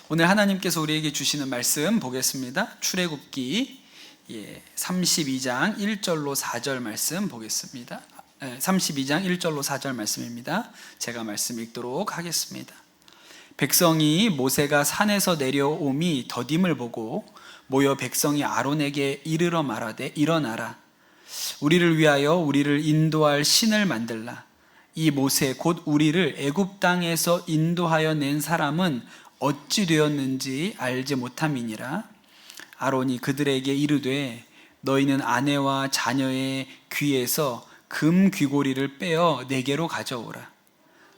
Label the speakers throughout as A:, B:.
A: 오늘 하나님께서 우리에게 주시는 말씀 보겠습니다. 출애굽기 32장 1절로 4절 말씀 보겠습니다. 32장 1절로 4절 말씀입니다. 제가 말씀 읽도록 하겠습니다. 백성이 모세가 산에서 내려옴이 더딤을 보고 모여 백성이 아론에게 이르러 말하되 일어나라. 우리를 위하여 우리를 인도할 신을 만들라. 이 모세 곧 우리를 애굽 땅에서 인도하여 낸 사람은 어찌 되었는지 알지 못함이니라. 아론이 그들에게 이르되 너희는 아내와 자녀의 귀에서 금 귀고리를 빼어 내게로 가져오라.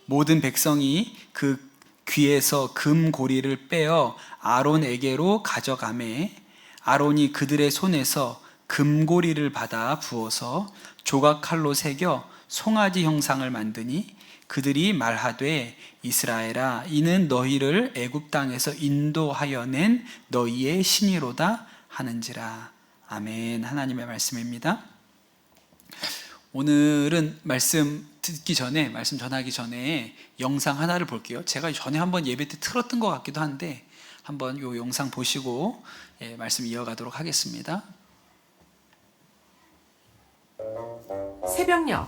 A: 모든 백성이 그 귀에서 금 고리를 빼어 아론에게로 가져가매 아론이 그들의 손에서 금고리를 받아 부어서 조각칼로 새겨 송아지 형상을 만드니 그들이 말하되 이스라엘아 이는 너희를 애굽 땅에서 인도하여 낸 너희의 신이로다 하는지라. 아멘. 하나님의 말씀입니다. 오늘은 말씀 전하기 전에 영상 하나를 볼게요. 제가 전에 한번 예배 때 틀었던 것 같기도 한데 한번 이 영상 보시고 말씀 이어가도록 하겠습니다.
B: 새벽녘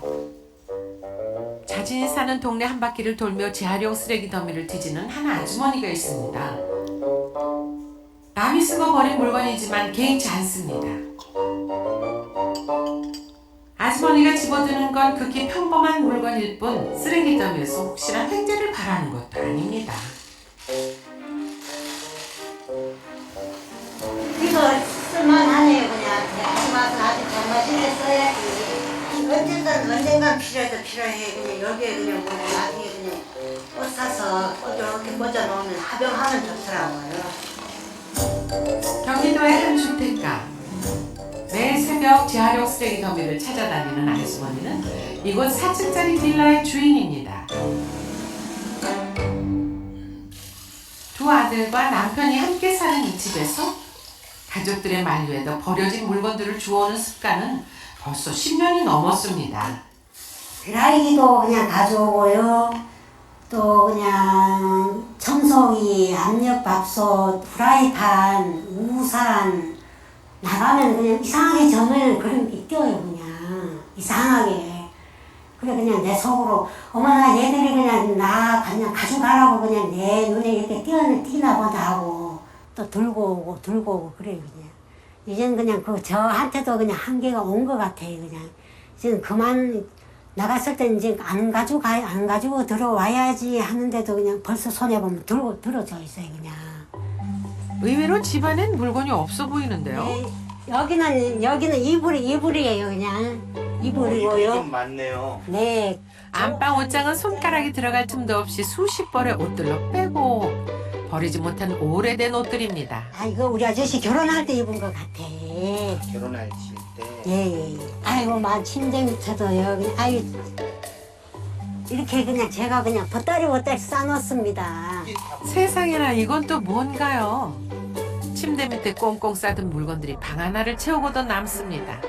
B: 자신이 사는 동네 한 바퀴를 돌며 재활용 쓰레기 더미를 뒤지는 한 아주머니가 있습니다. 남이 쓰고 버린 물건이지만 개의치 않습니다. 아주머니가 집어드는 건 극히 평범한 물건일 뿐 쓰레기 더미에서 혹시나 횡재를 바라는 것도 아닙니다.
C: 이거 쓸만하네요. 그냥 가져가서 아주 장마진에 써야지. 언젠간 필요해. 그냥 여기에 그냥 뭐 나중에 그냥 꽃 사서 꽃 이렇게 꽂아놓으면 합영하면 좋더라고요.
B: 경기도의 한 주택가. 매일 새벽 재활용 쓰레기 더미를 찾아다니는 아주머니는 이곳 4층짜리 빌라의 주인입니다. 두 아들과 남편이 함께 사는 이 집에서 가족들의 만류에도 버려진 물건들을 주워오는 습관은 벌써 10년이 넘었습니다.
C: 드라이기도 그냥 가져오고요. 또 그냥 청소기, 압력밥솥, 프라이팬, 우산 나가면 그냥 이상하게 점을 그림 띄어요. 그냥 이상하게. 그래 그냥 내 속으로 어머나 얘들이 그냥 나 그냥 가져가라고 그냥 내 눈에 이렇게 띄나 보다 하고 또 들고 오고 그래요. 그냥 이제는 그냥 저한테도 그냥 한계가 온 것 같아요. 그냥 지금 그만 나갔을 때 이제 안 가지고 들어와야지 하는데도 그냥 벌써 손에 보면 들어져 있어요. 그냥.
B: 의외로 집안엔 물건이 없어 보이는데요.
C: 네, 여기는 이불이에요. 그냥 이불이고요.
D: 좀 많네요.
C: 네.
B: 안방 옷장은 손가락이 들어갈 틈도 없이 수십 벌의 옷들로 빼고 버리지 못한 오래된 옷들입니다.
C: 아 이거 우리 아저씨 결혼할 때 입은 것 같아.
D: 결혼하실 때.
C: 예. 아이고 막 침대 밑에도 여기 아유 이렇게 그냥 제가 그냥 보따리 싸놓습니다.
B: 세상에나 이건 또 뭔가요? 침대 밑에 꽁꽁 싸둔 물건들이 방 하나를 채우고도 남습니다.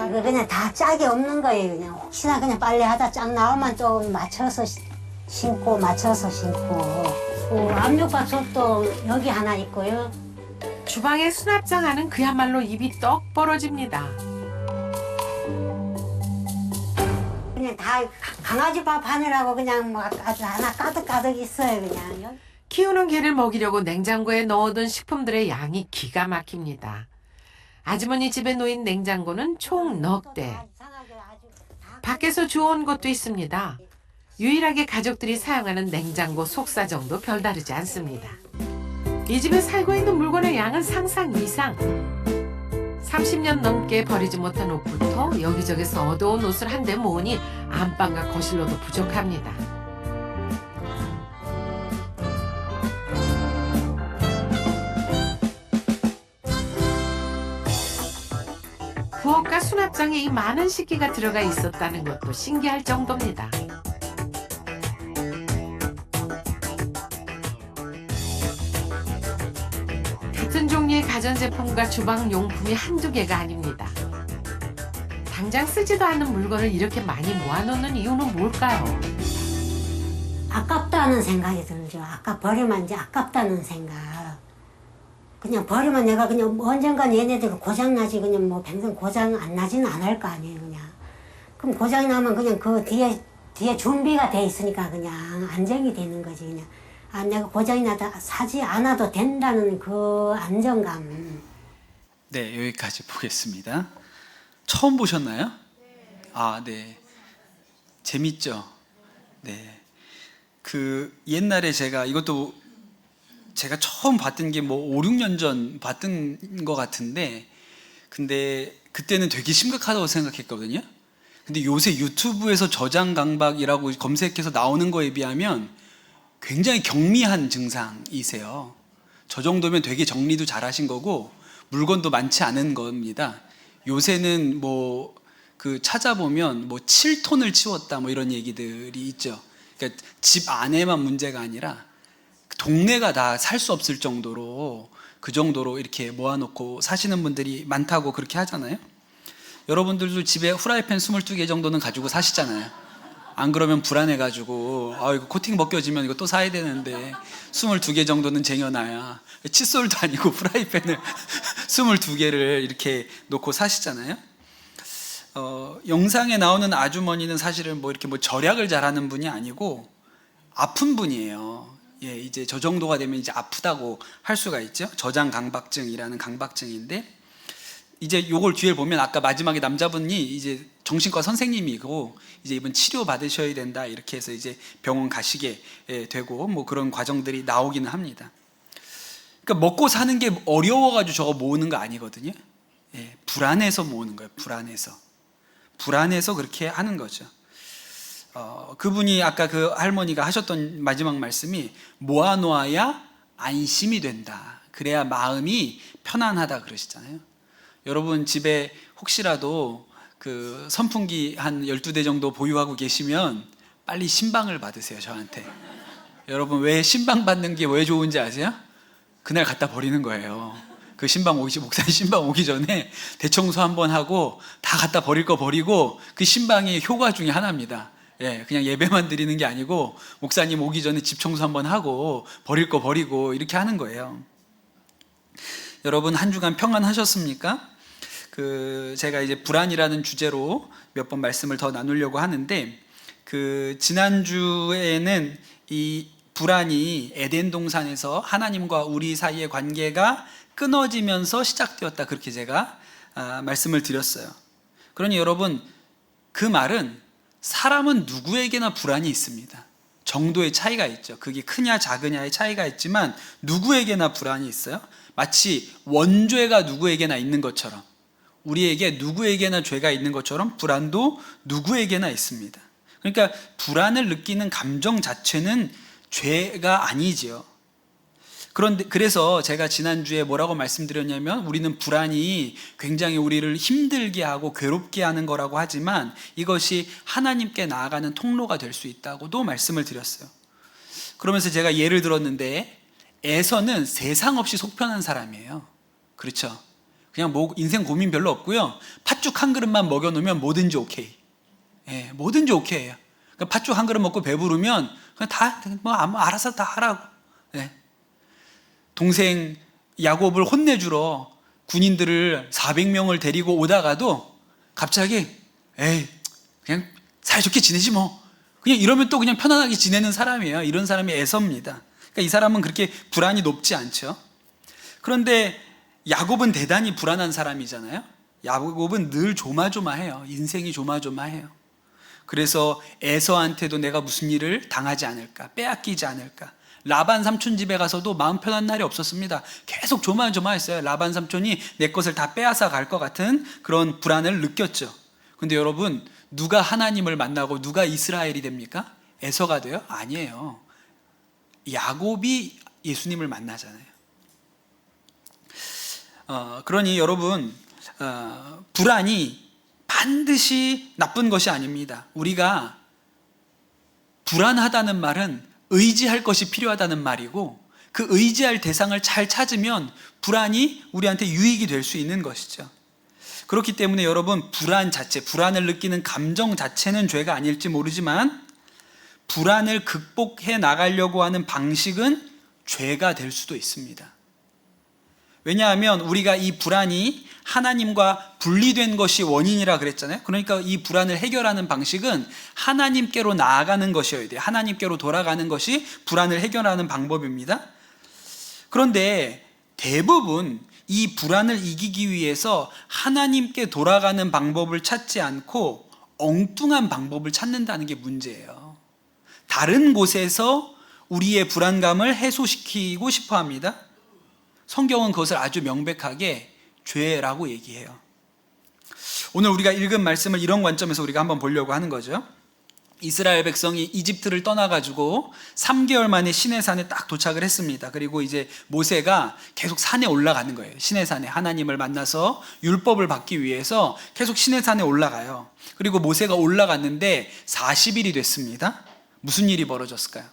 C: 이거 그냥 다 짝이 없는 거예요. 그냥 혹시나 그냥 빨래하다 짝 나오면 조금 맞춰서 신고. 압력밥솥도 여기 하나 있고요.
B: 주방의 수납장 안은 그야말로 입이 떡 벌어집니다.
C: 그냥 다 강아지 밥 하느라고 그냥 뭐 아주 하나 가득 있어요. 그냥.
B: 키우는 개를 먹이려고 냉장고에 넣어둔 식품들의 양이 기가 막힙니다. 아주머니 집에 놓인 냉장고는 총 넉 대. 밖에서 주워온 것도 있습니다. 유일하게 가족들이 사용하는 냉장고 속사정도 별다르지 않습니다. 이 집에 살고 있는 물건의 양은 상상 이상. 30년 넘게 버리지 못한 옷부터 여기저기서 얻어온 옷을 한데 모으니 안방과 거실로도 부족합니다. 부엌과 수납장에 이 많은 식기가 들어가 있었다는 것도 신기할 정도입니다. 같은 종류의 가전제품과 주방용품이 한두 개가 아닙니다. 당장 쓰지도 않는 물건을 이렇게 많이 모아놓는 이유는 뭘까요?
C: 아깝다는 생각이 들죠. 아까 버리면 이제 아깝다는 생각. 그냥 버리면 내가 그냥 언젠간 얘네들 고장나지, 그냥 뭐 평생 고장 안 나지는 않을 거 아니에요, 그냥. 그럼 고장이 나면 그냥 그 뒤에 준비가 돼 있으니까 그냥 안정이 되는 거지, 그냥. 아, 내가 고장이 나다 사지 않아도 된다는 그 안정감.
A: 네, 여기까지 보겠습니다. 처음 보셨나요? 아, 네. 재밌죠? 네. 그 옛날에 이것도 제가 처음 봤던 게 뭐 5, 6년 전 봤던 것 같은데, 근데 그때는 되게 심각하다고 생각했거든요. 근데 요새 유튜브에서 저장 강박이라고 검색해서 나오는 거에 비하면 굉장히 경미한 증상이세요. 저 정도면 되게 정리도 잘 하신 거고 물건도 많지 않은 겁니다. 요새는 뭐 그 찾아보면 뭐 7톤을 치웠다 뭐 이런 얘기들이 있죠. 그러니까 집 안에만 문제가 아니라 동네가 다 살 수 없을 정도로, 그 정도로 이렇게 모아놓고 사시는 분들이 많다고 그렇게 하잖아요. 여러분들도 집에 후라이팬 22개 정도는 가지고 사시잖아요. 안 그러면 불안해가지고 이거 코팅 벗겨지면 이거 또 사야 되는데 22개 정도는 쟁여놔야, 칫솔도 아니고 프라이팬을 22개를 이렇게 놓고 사시잖아요. 영상에 나오는 아주머니는 사실은 뭐 이렇게 뭐 절약을 잘하는 분이 아니고 아픈 분이에요. 예, 이제 저 정도가 되면 이제 아프다고 할 수가 있죠. 저장 강박증이라는 강박증인데, 이제 요걸 뒤에 보면 아까 마지막에 남자분이 이제 정신과 선생님이고 이제 이번 치료 받으셔야 된다 이렇게 해서 이제 병원 가시게 되고 뭐 그런 과정들이 나오기는 합니다. 그러니까 먹고 사는 게 어려워가지고 저거 모으는 거 아니거든요. 예, 불안해서 모으는 거예요. 불안해서 그렇게 하는 거죠. 그분이 아까 그 할머니가 하셨던 마지막 말씀이 모아놓아야 안심이 된다. 그래야 마음이 편안하다 그러시잖아요. 여러분 집에 혹시라도 그 선풍기 한 12대 정도 보유하고 계시면 빨리 신방을 받으세요, 저한테. 여러분 왜 신방 받는 게 왜 좋은지 아세요? 그날 갖다 버리는 거예요. 그 목사님 신방 오기 전에 대청소 한번 하고 다 갖다 버릴 거 버리고, 그 신방이 효과 중에 하나입니다. 예, 그냥 예배만 드리는 게 아니고 목사님 오기 전에 집 청소 한번 하고 버릴 거 버리고 이렇게 하는 거예요. 여러분 한 주간 평안하셨습니까? 제가 이제 불안이라는 주제로 몇 번 말씀을 더 나누려고 하는데, 지난주에는 이 불안이 에덴 동산에서 하나님과 우리 사이의 관계가 끊어지면서 시작되었다, 그렇게 제가 말씀을 드렸어요. 그러니 여러분, 그 말은 사람은 누구에게나 불안이 있습니다. 정도의 차이가 있죠. 그게 크냐 작으냐의 차이가 있지만 누구에게나 불안이 있어요. 마치 원죄가 누구에게나 있는 것처럼, 우리에게 누구에게나 죄가 있는 것처럼 불안도 누구에게나 있습니다. 그러니까 불안을 느끼는 감정 자체는 죄가 아니지요. 그래서 제가 지난주에 뭐라고 말씀드렸냐면, 우리는 불안이 굉장히 우리를 힘들게 하고 괴롭게 하는 거라고 하지만 이것이 하나님께 나아가는 통로가 될 수 있다고도 말씀을 드렸어요. 그러면서 제가 예를 들었는데, 에서는 세상 없이 속편한 사람이에요. 그렇죠? 그냥 인생 고민 별로 없고요. 팥죽 한 그릇만 먹여놓으면 뭐든지 오케이. 예, 뭐든지 오케이예요. 그러니까 팥죽 한 그릇 먹고 배부르면 그냥 알아서 다 하라고. 예. 동생 야곱을 혼내주러 군인들을 400명을 데리고 오다가도 갑자기 그냥 사이좋게 지내지 뭐, 그냥 이러면 또 그냥 편안하게 지내는 사람이에요. 이런 사람이 에서입니다. 그러니까 이 사람은 그렇게 불안이 높지 않죠. 그런데 야곱은 대단히 불안한 사람이잖아요. 야곱은 늘 조마조마해요. 인생이 조마조마해요. 그래서 에서한테도 내가 무슨 일을 당하지 않을까, 빼앗기지 않을까. 라반 삼촌 집에 가서도 마음 편한 날이 없었습니다. 계속 조마조마했어요. 라반 삼촌이 내 것을 다 빼앗아 갈 것 같은 그런 불안을 느꼈죠. 근데 여러분, 누가 하나님을 만나고 누가 이스라엘이 됩니까? 에서가 돼요? 아니에요. 야곱이 예수님을 만나잖아요. 그러니 여러분, 불안이 반드시 나쁜 것이 아닙니다. 우리가 불안하다는 말은 의지할 것이 필요하다는 말이고, 그 의지할 대상을 잘 찾으면 불안이 우리한테 유익이 될 수 있는 것이죠. 그렇기 때문에 여러분, 불안을 느끼는 감정 자체는 죄가 아닐지 모르지만 불안을 극복해 나가려고 하는 방식은 죄가 될 수도 있습니다. 왜냐하면 우리가 이 불안이 하나님과 분리된 것이 원인이라 그랬잖아요. 그러니까 이 불안을 해결하는 방식은 하나님께로 나아가는 것이어야 돼요. 하나님께로 돌아가는 것이 불안을 해결하는 방법입니다. 그런데 대부분 이 불안을 이기기 위해서 하나님께 돌아가는 방법을 찾지 않고 엉뚱한 방법을 찾는다는 게 문제예요. 다른 곳에서 우리의 불안감을 해소시키고 싶어 합니다. 성경은 그것을 아주 명백하게 죄라고 얘기해요. 오늘 우리가 읽은 말씀을 이런 관점에서 우리가 한번 보려고 하는 거죠. 이스라엘 백성이 이집트를 떠나가지고 3개월 만에 시내산에 딱 도착을 했습니다. 그리고 이제 모세가 계속 산에 올라가는 거예요. 시내산에 하나님을 만나서 율법을 받기 위해서 계속 시내산에 올라가요. 그리고 모세가 올라갔는데 40일이 됐습니다. 무슨 일이 벌어졌을까요?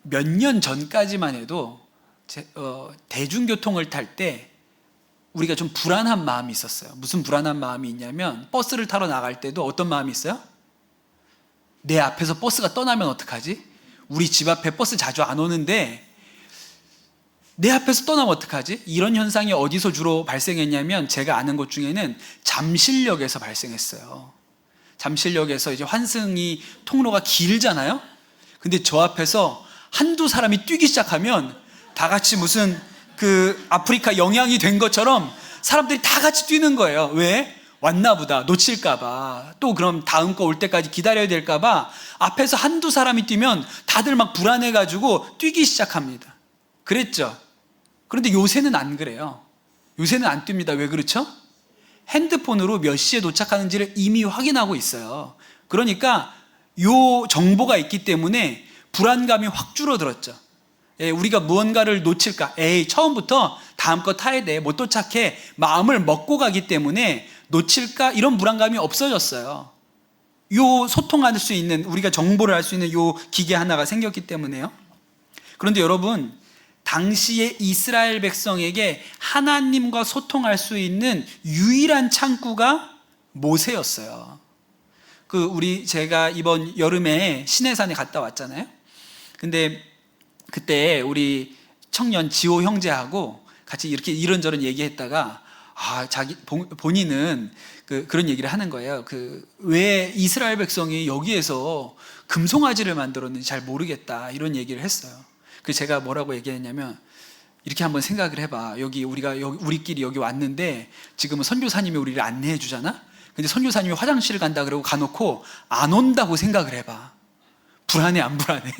A: 몇 년 전까지만 해도 대중교통을 탈 때 우리가 좀 불안한 마음이 있었어요. 무슨 불안한 마음이 있냐면 버스를 타러 나갈 때도 어떤 마음이 있어요? 내 앞에서 버스가 떠나면 어떡하지? 우리 집 앞에 버스 자주 안 오는데 내 앞에서 떠나면 어떡하지? 이런 현상이 어디서 주로 발생했냐면 제가 아는 곳 중에는 잠실역에서 발생했어요. 잠실역에서 이제 환승이 통로가 길잖아요. 근데 저 앞에서 한두 사람이 뛰기 시작하면 다 같이 무슨 아프리카 영향이 된 것처럼 사람들이 다 같이 뛰는 거예요. 왜? 왔나 보다, 놓칠까봐, 또 그럼 다음 거 올 때까지 기다려야 될까봐 앞에서 한두 사람이 뛰면 다들 막 불안해가지고 뛰기 시작합니다. 그랬죠? 그런데 요새는 안 그래요. 요새는 안 뜁니다. 왜 그렇죠? 핸드폰으로 몇 시에 도착하는지를 이미 확인하고 있어요. 그러니까 요 정보가 있기 때문에 불안감이 확 줄어들었죠. 우리가 무언가를 놓칠까? 처음부터 다음 거 타야 돼. 못 도착해. 마음을 먹고 가기 때문에 놓칠까? 이런 불안감이 없어졌어요. 요 소통할 수 있는, 우리가 정보를 알 수 있는 요 기계 하나가 생겼기 때문에요. 그런데 여러분, 당시에 이스라엘 백성에게 하나님과 소통할 수 있는 유일한 창구가 모세였어요. 제가 이번 여름에 시내산에 갔다 왔잖아요. 근데 그때 우리 청년 지호 형제하고 같이 이렇게 이런저런 얘기했다가 본인은 그런 얘기를 하는 거예요. 왜 이스라엘 백성이 여기에서 금송아지를 만들었는지 잘 모르겠다, 이런 얘기를 했어요. 그래서 제가 뭐라고 얘기했냐면, 이렇게 한번 생각을 해봐. 우리끼리 여기 왔는데 지금은 선교사님이 우리를 안내해 주잖아. 근데 선교사님이 화장실을 간다 그러고 가놓고 안 온다고 생각을 해봐. 불안해, 안 불안해?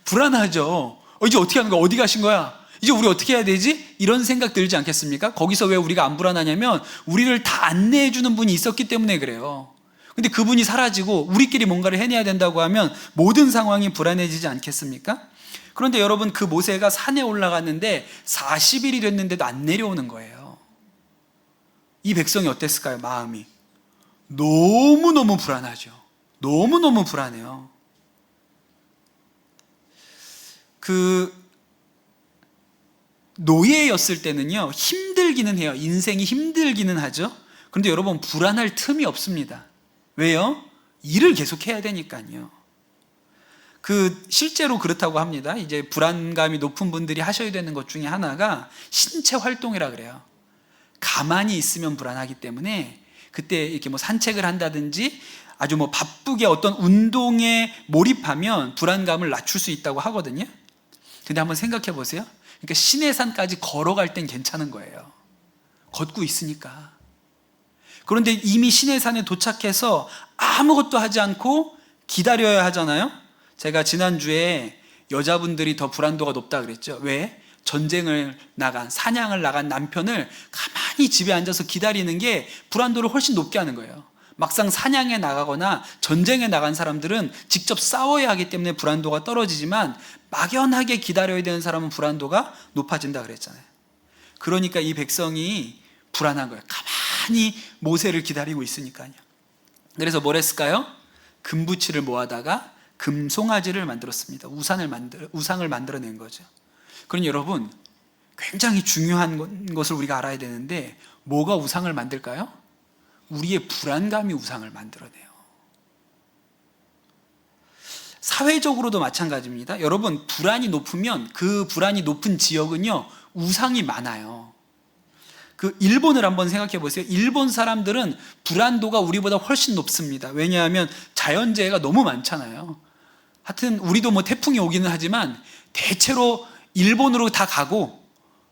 A: 불안하죠. 이제 어떻게 하는 거야? 어디 가신 거야? 이제 우리 어떻게 해야 되지? 이런 생각 들지 않겠습니까? 거기서 왜 우리가 안 불안하냐면 우리를 다 안내해 주는 분이 있었기 때문에 그래요. 근데 그분이 사라지고 우리끼리 뭔가를 해내야 된다고 하면 모든 상황이 불안해지지 않겠습니까? 그런데 여러분, 그 모세가 산에 올라갔는데 40일이 됐는데도 안 내려오는 거예요. 이 백성이 어땠을까요? 마음이 너무너무 불안하죠. 너무너무 불안해요. 노예였을 때는요, 힘들기는 해요. 인생이 힘들기는 하죠. 그런데 여러분, 불안할 틈이 없습니다. 왜요? 일을 계속 해야 되니까요. 실제로 그렇다고 합니다. 이제 불안감이 높은 분들이 하셔야 되는 것 중에 하나가 신체 활동이라 그래요. 가만히 있으면 불안하기 때문에 그때 이렇게 산책을 한다든지 아주 바쁘게 어떤 운동에 몰입하면 불안감을 낮출 수 있다고 하거든요. 근데 한번 생각해 보세요. 그러니까 시내산까지 걸어갈 땐 괜찮은 거예요. 걷고 있으니까. 그런데 이미 시내산에 도착해서 아무것도 하지 않고 기다려야 하잖아요. 제가 지난주에 여자분들이 더 불안도가 높다 그랬죠. 왜? 전쟁을 나간, 사냥을 나간 남편을 가만히 집에 앉아서 기다리는 게 불안도를 훨씬 높게 하는 거예요. 막상 사냥에 나가거나 전쟁에 나간 사람들은 직접 싸워야 하기 때문에 불안도가 떨어지지만 막연하게 기다려야 되는 사람은 불안도가 높아진다 그랬잖아요. 그러니까 이 백성이 불안한 거예요. 가만히 모세를 기다리고 있으니까요. 그래서 뭘 했을까요? 금부치를 모아다가 금송아지를 만들었습니다. 우상을 만들어낸 거죠. 그러니 여러분, 굉장히 중요한 것을 우리가 알아야 되는데, 뭐가 우상을 만들까요? 우리의 불안감이 우상을 만들어내요. 사회적으로도 마찬가지입니다. 여러분, 불안이 높으면 그 불안이 높은 지역은요, 우상이 많아요. 그 일본을 한번 생각해 보세요. 일본 사람들은 불안도가 우리보다 훨씬 높습니다. 왜냐하면 자연재해가 너무 많잖아요. 하여튼 우리도 뭐 태풍이 오기는 하지만 대체로 일본으로 다 가고,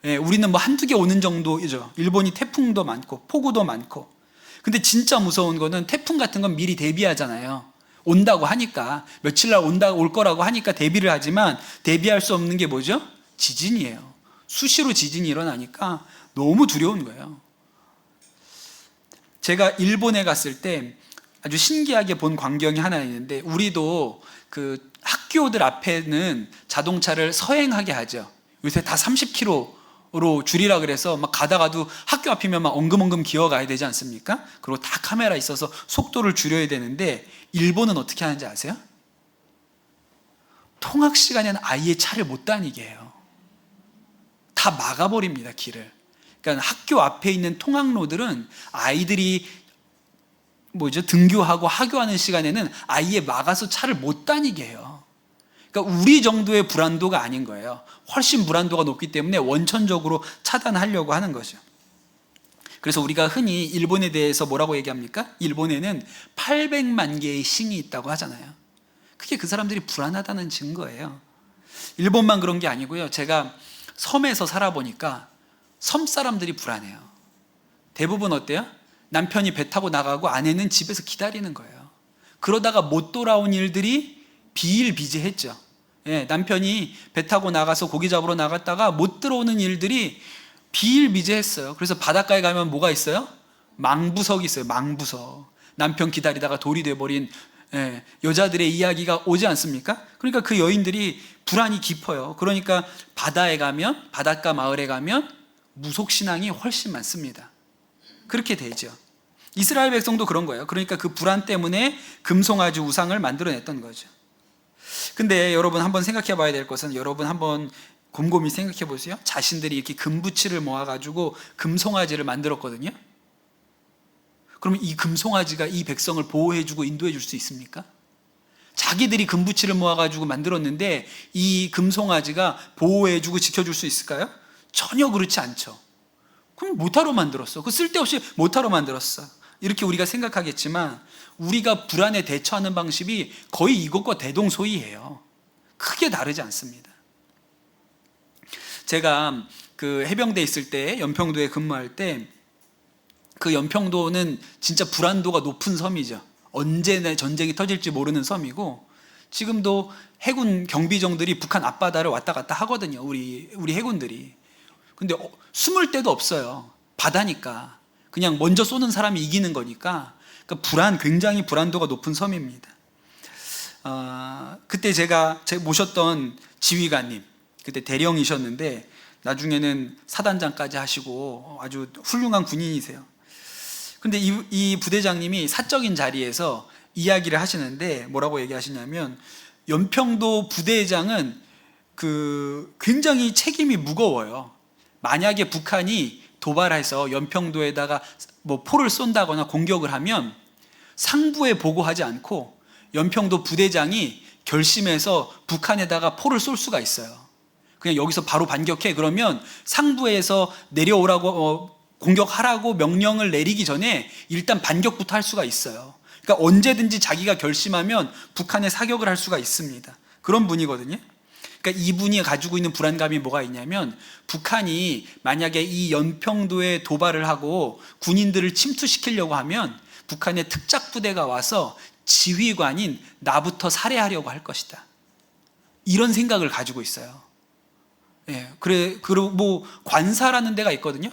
A: 우리는 뭐 한두 개 오는 정도이죠. 일본이 태풍도 많고 폭우도 많고. 근데 진짜 무서운 거는 태풍 같은 건 미리 대비하잖아요. 온다고 하니까, 며칠 날 올 거라고 하니까 대비를 하지만 대비할 수 없는 게 뭐죠? 지진이에요. 수시로 지진이 일어나니까 너무 두려운 거예요. 제가 일본에 갔을 때 아주 신기하게 본 광경이 하나 있는데, 우리도 그 학교들 앞에는 자동차를 서행하게 하죠. 요새 다 30km로 줄이라 그래서 막 가다가도 학교 앞이면 막 엉금엉금 기어가야 되지 않습니까? 그리고 다 카메라 있어서 속도를 줄여야 되는데, 일본은 어떻게 하는지 아세요? 통학 시간에는 아예 차를 못 다니게 해요. 다 막아버립니다, 길을. 그러니까 학교 앞에 있는 통학로들은 아이들이 등교하고 하교하는 시간에는 아예 막아서 차를 못 다니게 해요. 그러니까 우리 정도의 불안도가 아닌 거예요. 훨씬 불안도가 높기 때문에 원천적으로 차단하려고 하는 거죠. 그래서 우리가 흔히 일본에 대해서 뭐라고 얘기합니까? 일본에는 800만 개의 싱이 있다고 하잖아요. 그게 그 사람들이 불안하다는 증거예요. 일본만 그런 게 아니고요. 제가 섬에서 살아보니까 섬 사람들이 불안해요. 대부분 어때요? 남편이 배 타고 나가고 아내는 집에서 기다리는 거예요. 그러다가 못 돌아온 일들이 비일비재했죠. 남편이 배 타고 나가서 고기 잡으러 나갔다가 못 들어오는 일들이 비일비재했어요. 그래서 바닷가에 가면 뭐가 있어요? 망부석이 있어요. 망부석. 남편 기다리다가 돌이 돼버린 여자들의 이야기가 오지 않습니까? 그러니까 그 여인들이 불안이 깊어요. 그러니까 바다에 가면, 바닷가 마을에 가면 무속신앙이 훨씬 많습니다. 그렇게 되죠. 이스라엘 백성도 그런 거예요. 그러니까 그 불안 때문에 금송아지 우상을 만들어냈던 거죠. 근데 여러분 한번 생각해 봐야 될 것은, 여러분 한번 곰곰이 생각해 보세요. 자신들이 이렇게 금부치를 모아가지고 금송아지를 만들었거든요. 그러면 이 금송아지가 이 백성을 보호해주고 인도해 줄 수 있습니까? 자기들이 금부치를 모아가지고 만들었는데 이 금송아지가 보호해주고 지켜줄 수 있을까요? 전혀 그렇지 않죠. 그럼 못하러 만들었어. 그 쓸데없이 못하러 만들었어. 이렇게 우리가 생각하겠지만, 우리가 불안에 대처하는 방식이 거의 이것과 대동소이해요. 크게 다르지 않습니다. 제가 그 해병대에 있을 때, 연평도에 근무할 때, 그 연평도는 진짜 불안도가 높은 섬이죠. 언제 전쟁이 터질지 모르는 섬이고, 지금도 해군 경비정들이 북한 앞바다를 왔다 갔다 하거든요. 우리 해군들이. 근데 숨을 데도 없어요. 바다니까. 그냥 먼저 쏘는 사람이 이기는 거니까. 그러니까 굉장히 불안도가 높은 섬입니다. 그때 제가 모셨던 지휘관님, 그때 대령이셨는데 나중에는 사단장까지 하시고 아주 훌륭한 군인이세요. 근데 이 부대장님이 사적인 자리에서 이야기를 하시는데 뭐라고 얘기하시냐면, 연평도 부대장은 굉장히 책임이 무거워요. 만약에 북한이 도발해서 연평도에다가 포를 쏜다거나 공격을 하면 상부에 보고하지 않고 연평도 부대장이 결심해서 북한에다가 포를 쏠 수가 있어요. 그냥 여기서 바로 반격해. 그러면 상부에서 내려오라고 공격하라고 명령을 내리기 전에 일단 반격부터 할 수가 있어요. 그러니까 언제든지 자기가 결심하면 북한에 사격을 할 수가 있습니다. 그런 분이거든요. 그러니까 이분이 가지고 있는 불안감이 뭐가 있냐면, 북한이 만약에 이 연평도에 도발을 하고 군인들을 침투시키려고 하면 북한의 특작부대가 와서 지휘관인 나부터 살해하려고 할 것이다. 이런 생각을 가지고 있어요. 그리고 관사라는 데가 있거든요.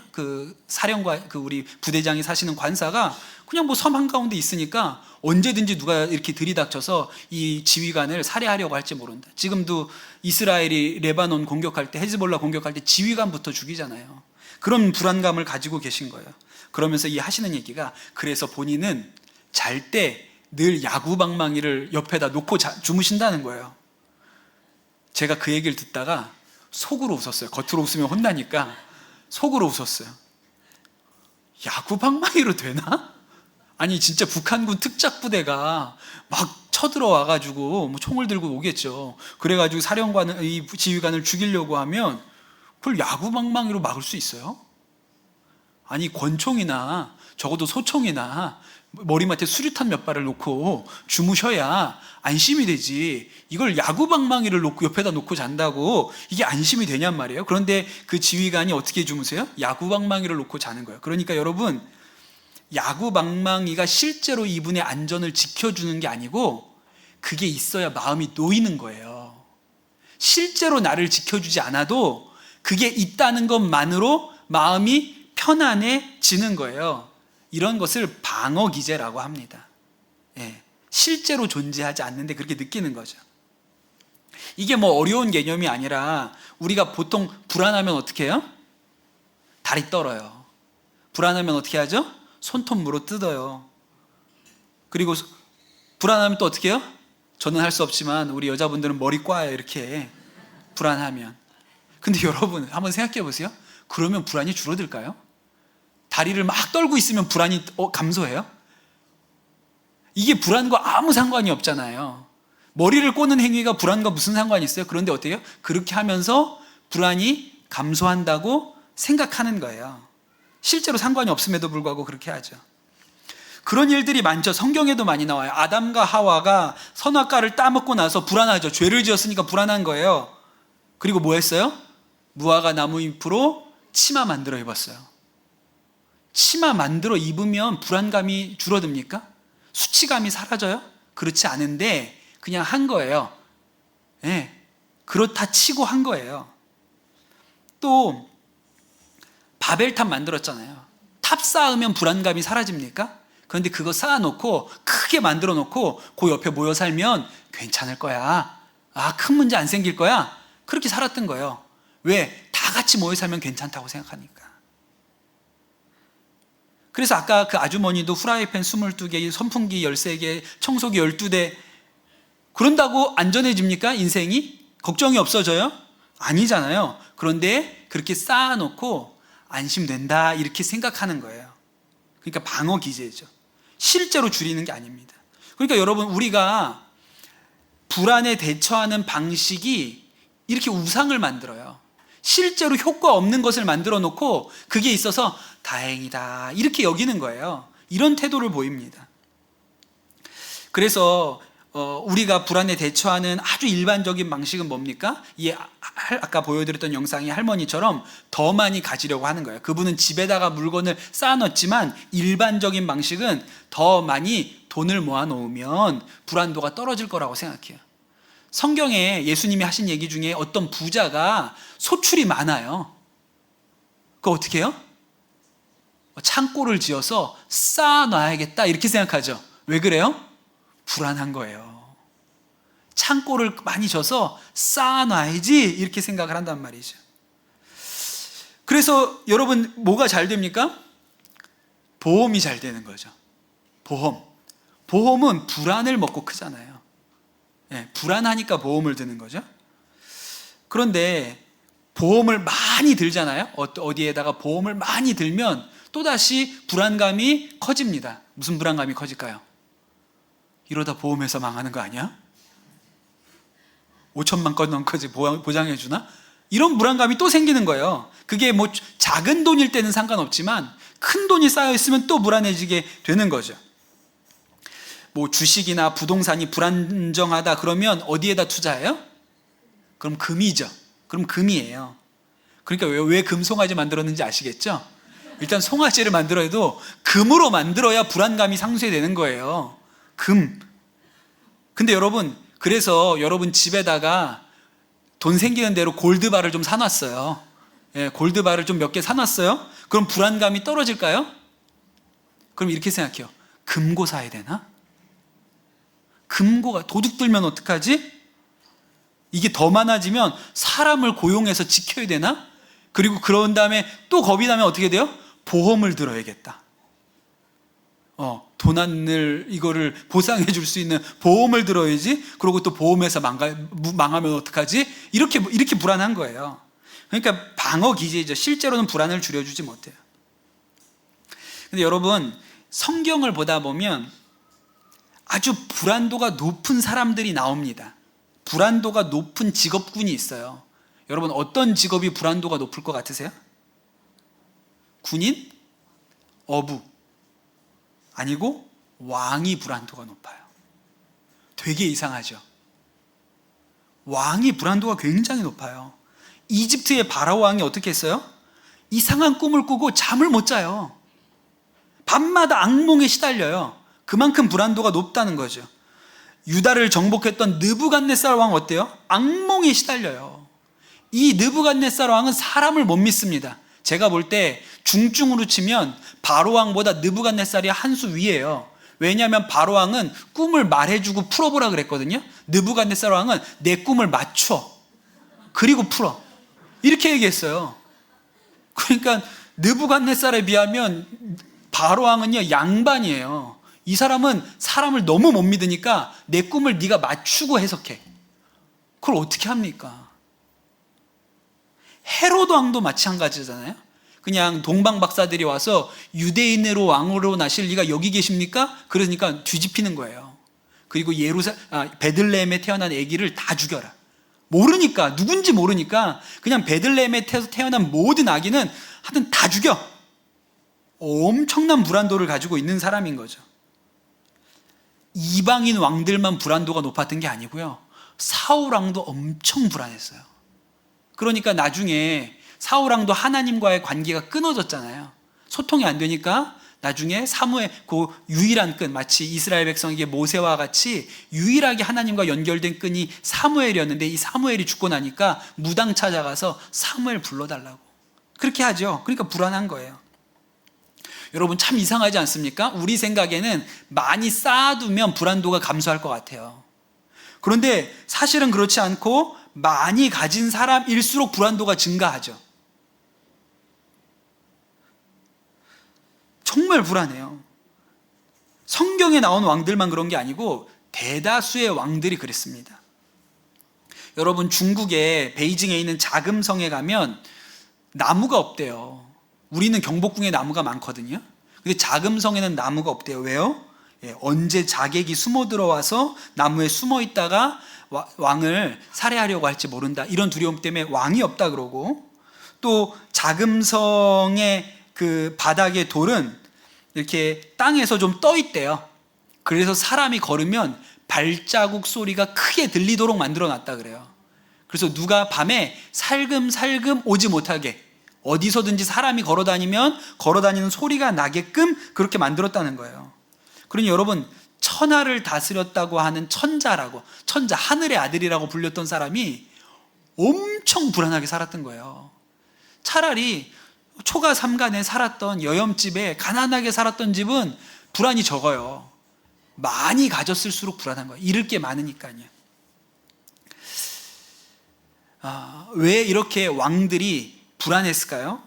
A: 우리 부대장이 사시는 관사가 그냥 섬 한가운데 있으니까 언제든지 누가 이렇게 들이닥쳐서 이 지휘관을 살해하려고 할지 모른다. 지금도 이스라엘이 레바논 공격할 때, 헤즈볼라 공격할 때 지휘관부터 죽이잖아요. 그런 불안감을 가지고 계신 거예요. 그러면서 하시는 얘기가, 그래서 본인은 잘 때 늘 야구방망이를 옆에다 놓고 주무신다는 거예요. 제가 그 얘기를 듣다가 속으로 웃었어요. 겉으로 웃으면 혼나니까 속으로 웃었어요. 야구방망이로 되나? 아니 진짜 북한군 특작부대가 막 쳐들어와가지고 뭐 총을 들고 오겠죠. 그래가지고 사령관을, 이 지휘관을 죽이려고 하면 그걸 야구방망이로 막을 수 있어요? 아니 권총이나 적어도 소총이나 머리맡에 수류탄 몇 발을 놓고 주무셔야 안심이 되지. 이걸 야구방망이를 놓고 옆에다 놓고 잔다고 이게 안심이 되냔 말이에요. 그런데 그 지휘관이 어떻게 주무세요? 야구방망이를 놓고 자는 거예요. 그러니까 여러분, 야구방망이가 실제로 이분의 안전을 지켜주는 게 아니고 그게 있어야 마음이 놓이는 거예요. 실제로 나를 지켜주지 않아도 그게 있다는 것만으로 마음이 편안해지는 거예요. 이런 것을 방어기제라고 합니다. 예, 실제로 존재하지 않는데 그렇게 느끼는 거죠. 이게 뭐 어려운 개념이 아니라 우리가 보통 불안하면 어떻게 해요? 다리 떨어요. 불안하면 어떻게 하죠? 손톱 물어 뜯어요. 그리고 불안하면 또 어떻게 해요? 저는 할 수 없지만 우리 여자분들은 머리 꽈요. 이렇게 불안하면. 근데 여러분 한번 생각해 보세요. 그러면 불안이 줄어들까요? 다리를 막 떨고 있으면 불안이 감소해요? 이게 불안과 아무 상관이 없잖아요. 머리를 꼬는 행위가 불안과 무슨 상관이 있어요? 그런데 어때요? 그렇게 하면서 불안이 감소한다고 생각하는 거예요. 실제로 상관이 없음에도 불구하고 그렇게 하죠. 그런 일들이 많죠. 성경에도 많이 나와요. 아담과 하와가 선악과를 따먹고 나서 불안하죠. 죄를 지었으니까 불안한 거예요. 그리고 뭐 했어요? 무화과 나무 잎으로 치마 만들어 입었어요. 치마 만들어 입으면 불안감이 줄어듭니까? 수치감이 사라져요? 그렇지 않은데 그냥 한 거예요. 예, 그렇다 치고 한 거예요. 또 바벨탑 만들었잖아요. 탑 쌓으면 불안감이 사라집니까? 그런데 그거 쌓아놓고 크게 만들어 놓고 그 옆에 모여 살면 괜찮을 거야. 아, 큰 문제 안 생길 거야. 그렇게 살았던 거예요. 왜? 다 같이 모여 살면 괜찮다고 생각하니까. 그래서 아까 그 아주머니도 후라이팬 22개, 선풍기 13개, 청소기 12대 그런다고 안전해집니까? 인생이? 걱정이 없어져요? 아니잖아요. 그런데 그렇게 쌓아놓고 안심된다 이렇게 생각하는 거예요. 그러니까 방어 기제죠. 실제로 줄이는 게 아닙니다. 그러니까 여러분 우리가 불안에 대처하는 방식이 이렇게 우상을 만들어요. 실제로 효과 없는 것을 만들어 놓고 그게 있어서 다행이다 이렇게 여기는 거예요. 이런 태도를 보입니다. 그래서 우리가 불안에 대처하는 아주 일반적인 방식은 뭡니까? 아까 보여드렸던 영상의 할머니처럼 더 많이 가지려고 하는 거예요. 그분은 집에다가 물건을 쌓아놓지만 일반적인 방식은 더 많이 돈을 모아놓으면 불안도가 떨어질 거라고 생각해요. 성경에 예수님이 하신 얘기 중에 어떤 부자가 소출이 많아요. 그거 어떻게 해요? 창고를 지어서 쌓아놔야겠다 이렇게 생각하죠. 왜 그래요? 불안한 거예요. 창고를 많이 져서 쌓아놔야지 이렇게 생각을 한단 말이죠. 그래서 여러분 뭐가 잘 됩니까? 보험이 잘 되는 거죠. 보험은 불안을 먹고 크잖아요. 네, 불안하니까 보험을 드는 거죠. 그런데 보험을 많이 들잖아요. 어디에다가 보험을 많이 들면 또다시 불안감이 커집니다. 무슨 불안감이 커질까요? 이러다 보험회사 망하는 거 아니야? 5천만 건 넘까지 보장해 주나? 이런 불안감이 또 생기는 거예요. 그게 뭐 작은 돈일 때는 상관없지만 큰 돈이 쌓여 있으면 또 불안해지게 되는 거죠. 뭐 주식이나 부동산이 불안정하다 그러면 어디에다 투자해요? 그럼 금이죠. 그럼 금이에요. 그러니까 왜 금송아지 만들었는지 아시겠죠? 일단 송아지를 만들어도 금으로 만들어야 불안감이 상쇄되는 거예요. 금. 근데 여러분, 그래서 여러분 집에다가 돈 생기는 대로 골드바를 좀 사놨어요. 예, 골드바를 좀 몇 개 사놨어요. 그럼 불안감이 떨어질까요? 그럼 이렇게 생각해요. 금고 사야 되나? 금고가 도둑 들면 어떡하지? 이게 더 많아지면 사람을 고용해서 지켜야 되나? 그리고 그런 다음에 또 겁이 나면 어떻게 돼요? 보험을 들어야겠다. 도난을 이거를 보상해 줄 수 있는 보험을 들어야지. 그리고 또 보험회사 망하면 어떡하지? 이렇게 불안한 거예요. 그러니까 방어 기제이죠. 실제로는 불안을 줄여주지 못해요. 근데 여러분 성경을 보다 보면 아주 불안도가 높은 사람들이 나옵니다. 불안도가 높은 직업군이 있어요. 여러분, 어떤 직업이 불안도가 높을 것 같으세요? 군인? 어부? 아니고 왕이 불안도가 높아요. 되게 이상하죠? 왕이 불안도가 굉장히 높아요. 이집트의 바라오 왕이 어떻게 했어요? 이상한 꿈을 꾸고 잠을 못 자요. 밤마다 악몽에 시달려요. 그만큼 불안도가 높다는 거죠. 유다를 정복했던 느부갓네살 왕 어때요? 악몽에 시달려요. 이 느부갓네살 왕은 사람을 못 믿습니다. 제가 볼 때 중증으로 치면 바로 왕보다 느부갓네살이 한 수 위예요. 왜냐하면 바로 왕은 꿈을 말해주고 풀어보라 그랬거든요. 느부갓네살 왕은 내 꿈을 맞춰, 그리고 풀어, 이렇게 얘기했어요. 그러니까 느부갓네살에 비하면 바로 왕은요 양반이에요. 이 사람은 사람을 너무 못 믿으니까 내 꿈을 네가 맞추고 해석해. 그걸 어떻게 합니까? 헤로드 왕도 마찬가지잖아요. 그냥 동방 박사들이 와서 유대인으로 왕으로 나실 리가 여기 계십니까? 그러니까 뒤집히는 거예요. 그리고 베들레헴에 태어난 아기를 다 죽여라. 모르니까, 누군지 모르니까 그냥 베들레헴에 태어난 모든 아기는 하여튼 다 죽여. 엄청난 불안도를 가지고 있는 사람인 거죠. 이방인 왕들만 불안도가 높았던 게 아니고요, 사울 왕도 엄청 불안했어요. 그러니까 나중에 사울 왕도 하나님과의 관계가 끊어졌잖아요. 소통이 안 되니까 나중에 사무엘, 그 유일한 끈, 마치 이스라엘 백성에게 모세와 같이 유일하게 하나님과 연결된 끈이 사무엘이었는데, 이 사무엘이 죽고 나니까 무당 찾아가서 사무엘 불러달라고 그렇게 하죠. 그러니까 불안한 거예요. 여러분, 참 이상하지 않습니까? 우리 생각에는 많이 쌓아두면 불안도가 감소할 것 같아요. 그런데 사실은 그렇지 않고 많이 가진 사람일수록 불안도가 증가하죠. 정말 불안해요. 성경에 나온 왕들만 그런 게 아니고 대다수의 왕들이 그랬습니다. 여러분, 중국의 베이징에 있는 자금성에 가면 나무가 없대요. 우리는 경복궁에 나무가 많거든요. 근데 자금성에는 나무가 없대요. 왜요? 언제 자객이 숨어 들어와서 나무에 숨어 있다가 왕을 살해하려고 할지 모른다, 이런 두려움 때문에 왕이 없다 그러고, 또 자금성의 그 바닥의 돌은 이렇게 땅에서 좀 떠 있대요. 그래서 사람이 걸으면 발자국 소리가 크게 들리도록 만들어 놨다 그래요. 그래서 누가 밤에 살금살금 오지 못하게, 어디서든지 사람이 걸어다니면 걸어다니는 소리가 나게끔 그렇게 만들었다는 거예요. 그러니 여러분, 천하를 다스렸다고 하는 천자라고, 천자, 하늘의 아들이라고 불렸던 사람이 엄청 불안하게 살았던 거예요. 차라리 초가 삼간에 살았던 여염집에 가난하게 살았던 집은 불안이 적어요. 많이 가졌을수록 불안한 거예요. 잃을 게 많으니까요. 왜 이렇게 왕들이 불안했을까요?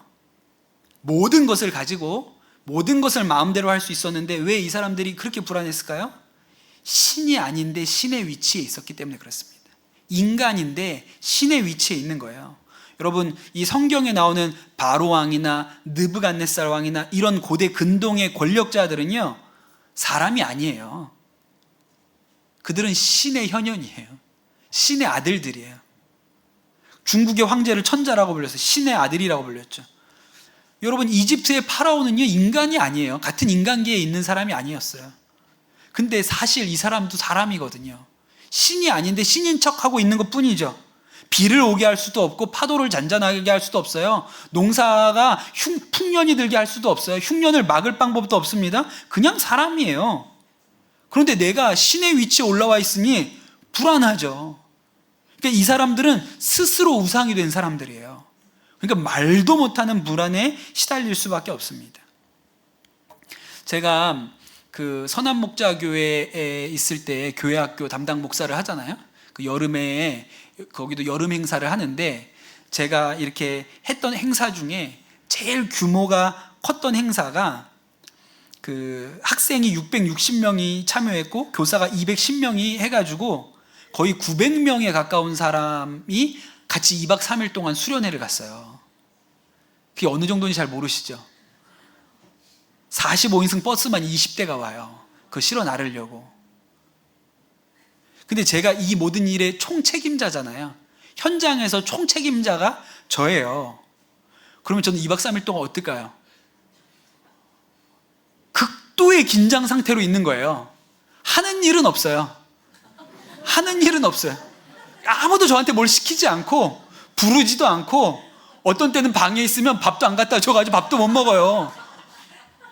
A: 모든 것을 가지고 모든 것을 마음대로 할 수 있었는데 왜 이 사람들이 그렇게 불안했을까요? 신이 아닌데 신의 위치에 있었기 때문에 그렇습니다. 인간인데 신의 위치에 있는 거예요. 여러분, 이 성경에 나오는 바로 왕이나 느부갓네살 왕이나 이런 고대 근동의 권력자들은요, 사람이 아니에요. 그들은 신의 현현이에요. 신의 아들들이에요. 중국의 황제를 천자라고 불려서 신의 아들이라고 불렸죠. 여러분, 이집트의 파라오는요, 인간이 아니에요. 같은 인간계에 있는 사람이 아니었어요. 근데 사실 이 사람도 사람이거든요. 신이 아닌데 신인 척하고 있는 것 뿐이죠. 비를 오게 할 수도 없고 파도를 잔잔하게 할 수도 없어요. 농사가 풍년이 들게 할 수도 없어요. 흉년을 막을 방법도 없습니다. 그냥 사람이에요. 그런데 내가 신의 위치에 올라와 있으니 불안하죠. 그러니까 이 사람들은 스스로 우상이 된 사람들이에요. 그러니까 말도 못하는 불안에 시달릴 수밖에 없습니다. 제가 그 선한목자교회에 있을 때 교회학교 담당 목사를 하잖아요. 그 여름에 거기도 여름 행사를 하는데, 제가 이렇게 했던 행사 중에 제일 규모가 컸던 행사가 그 학생이 660명이 참여했고 교사가 210명이 해가지고 거의 900명에 가까운 사람이 같이 2박 3일 동안 수련회를 갔어요. 그게 어느 정도인지 잘 모르시죠? 45인승 버스만 20대가 와요. 그거 실어 나르려고. 근데 제가 이 모든 일의 총책임자잖아요. 현장에서 총책임자가 저예요. 그러면 저는 2박 3일 동안 어떨까요? 극도의 긴장 상태로 있는 거예요. 하는 일은 없어요. 하는 일은 없어요. 아무도 저한테 뭘 시키지 않고 부르지도 않고 어떤 때는 방에 있으면 밥도 안 갖다 줘가지고 밥도 못 먹어요.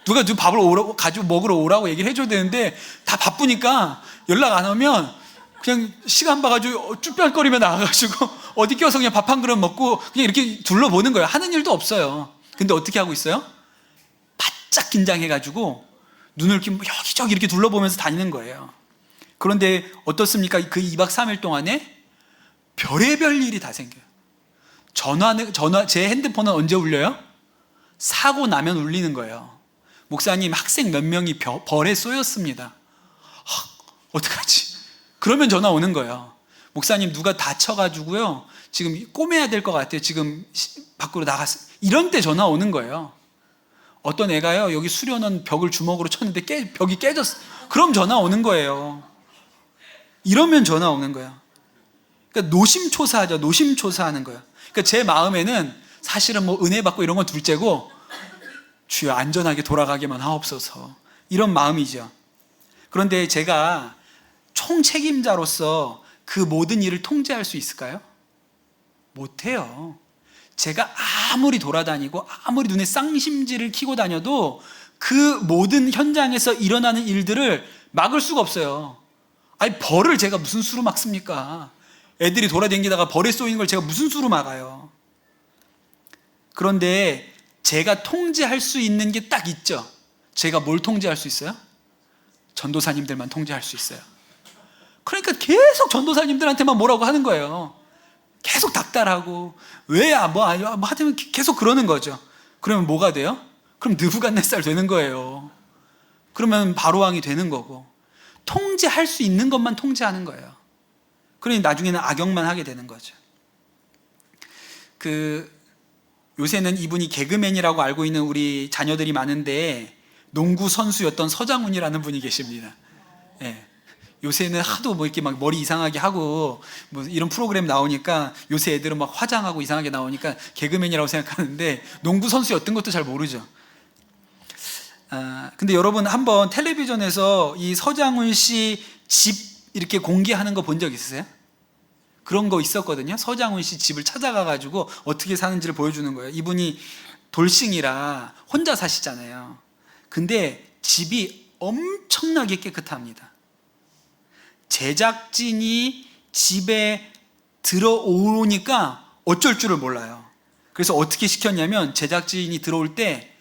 A: 누가 밥을 가지고 먹으러 오라고 얘기를 해줘야 되는데 다 바쁘니까 연락 안 오면 그냥 시간 봐가지고 쭈뼛거리며 나와가지고 어디 껴서 그냥 밥 한 그릇 먹고 그냥 이렇게 둘러보는 거예요. 하는 일도 없어요. 근데 어떻게 하고 있어요? 바짝 긴장해가지고 눈을 이렇게 여기저기 이렇게 둘러보면서 다니는 거예요. 그런데 어떻습니까? 그 2박 3일 동안에 별의별 일이 다 생겨요. 제 핸드폰은 언제 울려요? 사고 나면 울리는 거예요. 목사님, 학생 몇 명이 벌에 쏘였습니다. 어떡하지? 그러면 전화 오는 거예요. 목사님, 누가 다쳐가지고요. 지금 꼬매야 될 것 같아요. 지금 밖으로 나갔어요. 이런 때 전화 오는 거예요. 어떤 애가요, 여기 수련원 벽을 주먹으로 쳤는데 벽이 깨졌어. 그럼 전화 오는 거예요. 이러면 전화 오는 거예요. 그러니까 노심초사하죠. 노심초사하는 거예요. 그러니까 제 마음에는 사실은 뭐 은혜 받고 이런 건 둘째고, 주여 안전하게 돌아가게만 하옵소서, 이런 마음이죠. 그런데 제가 총책임자로서 그 모든 일을 통제할 수 있을까요? 못해요. 제가 아무리 돌아다니고 아무리 눈에 쌍심지를 켜고 다녀도 그 모든 현장에서 일어나는 일들을 막을 수가 없어요. 아니, 벌을 제가 무슨 수로 막습니까? 애들이 돌아다니다가 벌에 쏘이는 걸 제가 무슨 수로 막아요? 그런데 제가 통제할 수 있는 게 딱 있죠. 제가 뭘 통제할 수 있어요? 전도사님들만 통제할 수 있어요. 그러니까 계속 전도사님들한테만 뭐라고 하는 거예요. 계속 닥달하고 왜야 뭐 하여튼 계속 그러는 거죠. 그러면 뭐가 돼요? 그럼 느부갓네살 되는 거예요. 그러면 바로왕이 되는 거고, 통제할 수 있는 것만 통제하는 거예요. 그러니 나중에는 악역만 하게 되는 거죠. 요새는 이분이 개그맨이라고 알고 있는 우리 자녀들이 많은데 농구 선수였던 서장훈이라는 분이 계십니다. 예. 요새는 하도 뭐 이렇게 막 머리 이상하게 하고 뭐 이런 프로그램 나오니까 요새 애들은 막 화장하고 이상하게 나오니까 개그맨이라고 생각하는데 농구 선수였던 것도 잘 모르죠. 근데 여러분, 한번 텔레비전에서 이 서장훈 씨 집 이렇게 공개하는 거 본 적 있으세요? 그런 거 있었거든요. 서장훈 씨 집을 찾아가가지고 어떻게 사는지를 보여주는 거예요. 이분이 돌싱이라 혼자 사시잖아요. 근데 집이 엄청나게 깨끗합니다. 제작진이 집에 들어오니까 어쩔 줄을 몰라요. 그래서 어떻게 시켰냐면, 제작진이 들어올 때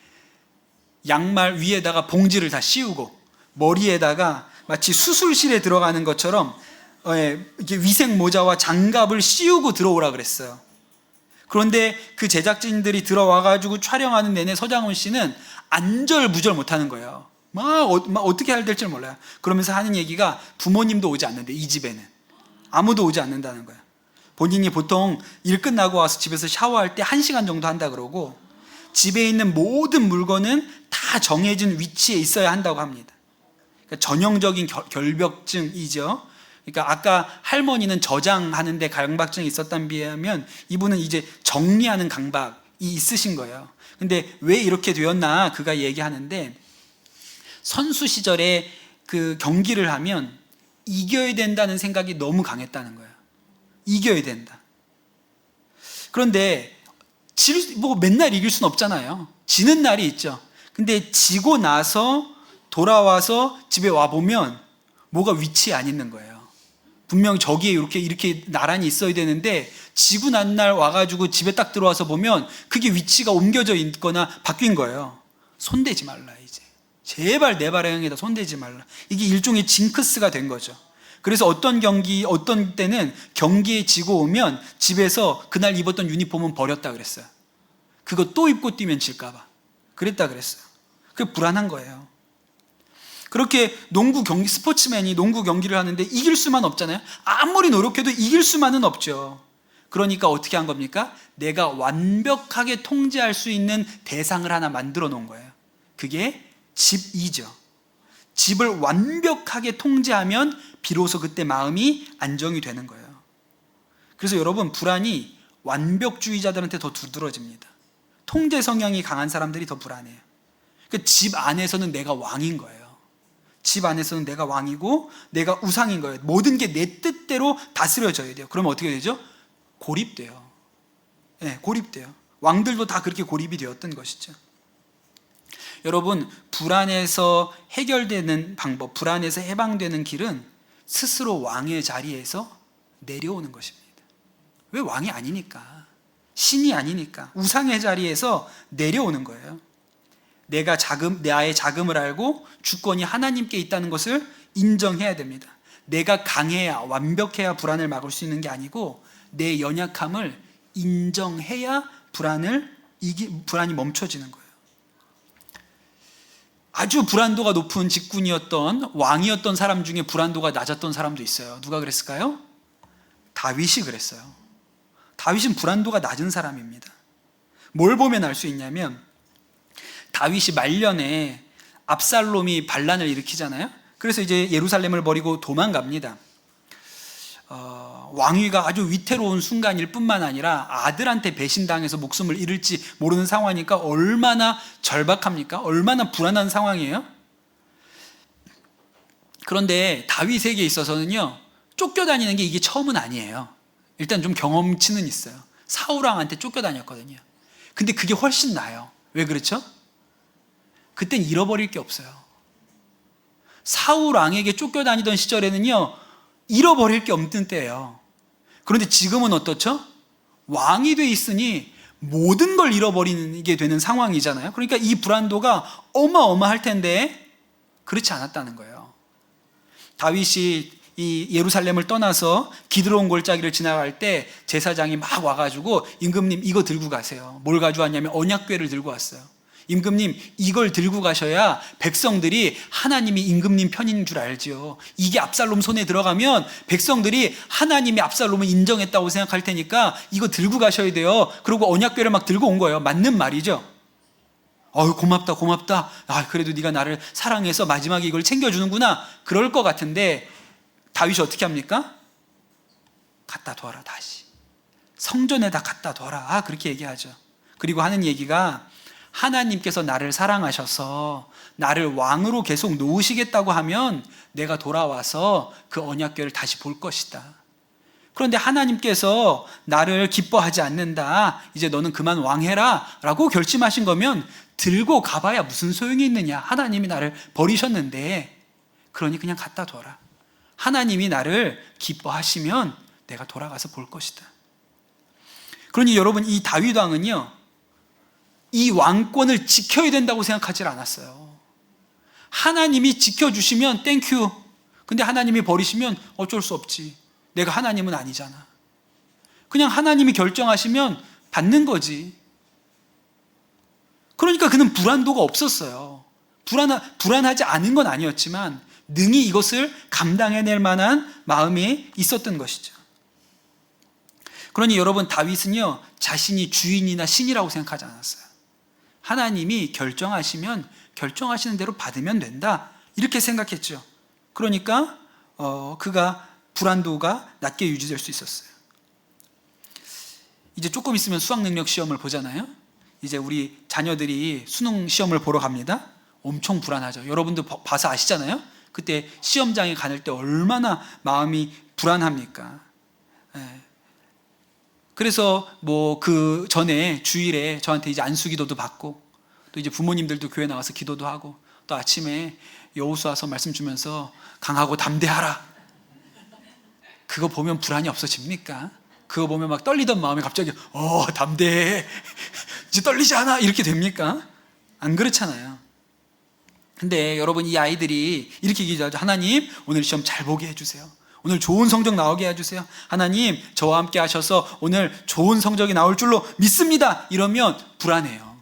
A: 양말 위에다가 봉지를 다 씌우고 머리에다가 마치 수술실에 들어가는 것처럼 이렇게 위생 모자와 장갑을 씌우고 들어오라 그랬어요. 그런데 그 제작진들이 들어와가지고 촬영하는 내내 서장훈 씨는 안절부절 못하는 거예요. 막 어떻게 해야 될지 몰라요. 그러면서 하는 얘기가 부모님도 오지 않는데, 이 집에는 아무도 오지 않는다는 거예요. 본인이 보통 일 끝나고 와서 집에서 샤워할 때 1시간 정도 한다 그러고, 집에 있는 모든 물건은 다 정해진 위치에 있어야 한다고 합니다. 그러니까 전형적인 결벽증이죠. 그러니까 아까 할머니는 저장하는데 강박증이 있었다는 비하면 이분은 이제 정리하는 강박이 있으신 거예요. 근데 왜 이렇게 되었나 그가 얘기하는데, 선수 시절에 그 경기를 하면 이겨야 된다는 생각이 너무 강했다는 거예요. 이겨야 된다. 그런데 뭐 맨날 이길 수는 없잖아요. 지는 날이 있죠. 근데 지고 나서 돌아와서 집에 와 보면 뭐가 위치에 안 있는 거예요. 분명 저기에 이렇게 나란히 있어야 되는데 지고 난 날 와가지고 집에 딱 들어와서 보면 그게 위치가 옮겨져 있거나 바뀐 거예요. 손대지 말라, 이제. 제발 내 발행에다 손대지 말라. 이게 일종의 징크스가 된 거죠. 그래서 어떤 때는 경기에 지고 오면 집에서 그날 입었던 유니폼은 버렸다 그랬어요. 그거 또 입고 뛰면 질까봐 그랬다 그랬어요. 그게 불안한 거예요. 그렇게 스포츠맨이 농구 경기를 하는데 이길 수만 없잖아요. 아무리 노력해도 이길 수만은 없죠. 그러니까 어떻게 한 겁니까? 내가 완벽하게 통제할 수 있는 대상을 하나 만들어 놓은 거예요. 그게 집 2죠. 집을 완벽하게 통제하면 비로소 그때 마음이 안정이 되는 거예요. 그래서 여러분, 불안이 완벽주의자들한테 더 두드러집니다. 통제 성향이 강한 사람들이 더 불안해요. 그러니까 집 안에서는 내가 왕인 거예요. 집 안에서는 내가 왕이고 내가 우상인 거예요. 모든 게 내 뜻대로 다스려져야 돼요. 그러면 어떻게 되죠? 고립돼요. 네, 고립돼요. 왕들도 다 그렇게 고립이 되었던 것이죠. 여러분, 불안에서 해결되는 방법, 불안에서 해방되는 길은 스스로 왕의 자리에서 내려오는 것입니다. 왜? 왕이 아니니까, 신이 아니니까 우상의 자리에서 내려오는 거예요. 내가 나의 자금을 알고 주권이 하나님께 있다는 것을 인정해야 됩니다. 내가 강해야, 완벽해야 불안을 막을 수 있는 게 아니고 내 연약함을 인정해야 불안이 멈춰지는 거예요. 아주 불안도가 높은 직군이었던, 왕이었던 사람 중에 불안도가 낮았던 사람도 있어요. 누가 그랬을까요? 다윗이 그랬어요. 다윗은 불안도가 낮은 사람입니다. 뭘 보면 알 수 있냐면, 다윗이 말년에 압살롬이 반란을 일으키잖아요. 그래서 이제 예루살렘을 버리고 도망갑니다. 왕위가 아주 위태로운 순간일 뿐만 아니라 아들한테 배신당해서 목숨을 잃을지 모르는 상황이니까 얼마나 절박합니까? 얼마나 불안한 상황이에요? 그런데 다윗에게 있어서는요, 쫓겨다니는 게 이게 처음은 아니에요. 일단 좀 경험치는 있어요. 사울왕한테 쫓겨다녔거든요. 근데 그게 훨씬 나아요. 왜 그렇죠? 그땐 잃어버릴 게 없어요. 사울왕에게 쫓겨다니던 시절에는요, 잃어버릴 게 없는 때예요. 그런데 지금은 어떻죠? 왕이 돼 있으니 모든 걸 잃어버리게 되는 상황이잖아요. 그러니까 이 불안도가 어마어마할 텐데 그렇지 않았다는 거예요. 다윗이 이 예루살렘을 떠나서 기드론 골짜기를 지나갈 때 제사장이 막 와가지고, 임금님 이거 들고 가세요. 뭘 가져왔냐면 언약궤를 들고 왔어요. 임금님 이걸 들고 가셔야 백성들이 하나님이 임금님 편인 줄 알지요. 이게 압살롬 손에 들어가면 백성들이 하나님이 압살롬을 인정했다고 생각할 테니까 이거 들고 가셔야 돼요. 그리고 언약궤를 막 들고 온 거예요. 맞는 말이죠. 고맙다 고맙다. 그래도 네가 나를 사랑해서 마지막에 이걸 챙겨주는구나. 그럴 것 같은데 다윗이 어떻게 합니까? 갖다 둬라. 다시 성전에다 갖다 둬라. 그렇게 얘기하죠. 그리고 하는 얘기가, 하나님께서 나를 사랑하셔서 나를 왕으로 계속 놓으시겠다고 하면 내가 돌아와서 그 언약궤를 다시 볼 것이다. 그런데 하나님께서 나를 기뻐하지 않는다, 이제 너는 그만 왕해라 라고 결심하신 거면 들고 가봐야 무슨 소용이 있느냐. 하나님이 나를 버리셨는데, 그러니 그냥 갖다 둬라. 하나님이 나를 기뻐하시면 내가 돌아가서 볼 것이다. 그러니 여러분, 이 다윗 왕은요, 이 왕권을 지켜야 된다고 생각하지 않았어요. 하나님이 지켜주시면 땡큐. 근데 하나님이 버리시면 어쩔 수 없지. 내가 하나님은 아니잖아. 그냥 하나님이 결정하시면 받는 거지. 그러니까 그는 불안도가 없었어요. 불안하지 않은 건 아니었지만 능히 이것을 감당해낼 만한 마음이 있었던 것이죠. 그러니 여러분, 다윗은요, 자신이 주인이나 신이라고 생각하지 않았어요. 하나님이 결정하시면 결정하시는 대로 받으면 된다, 이렇게 생각했죠. 그러니까 그가 불안도가 낮게 유지될 수 있었어요. 이제 조금 있으면 수학능력 시험을 보잖아요. 이제 우리 자녀들이 수능 시험을 보러 갑니다. 엄청 불안하죠. 여러분도 봐서 아시잖아요. 그때 시험장에 가는 때 얼마나 마음이 불안합니까? 그래서 그 전에 주일에 저한테 이제 안수기도도 받고, 또 이제 부모님들도 교회 나와서 기도도 하고, 또 아침에 여호수아서 말씀 주면서 강하고 담대하라. 그거 보면 불안이 없어집니까? 그거 보면 막 떨리던 마음이 갑자기 담대해, 이제 떨리지 않아, 이렇게 됩니까? 안 그렇잖아요. 근데 여러분, 이 아이들이 이렇게 얘기하죠. 하나님, 오늘 시험 잘 보게 해주세요. 오늘 좋은 성적 나오게 해주세요. 하나님, 저와 함께 하셔서 오늘 좋은 성적이 나올 줄로 믿습니다. 이러면 불안해요.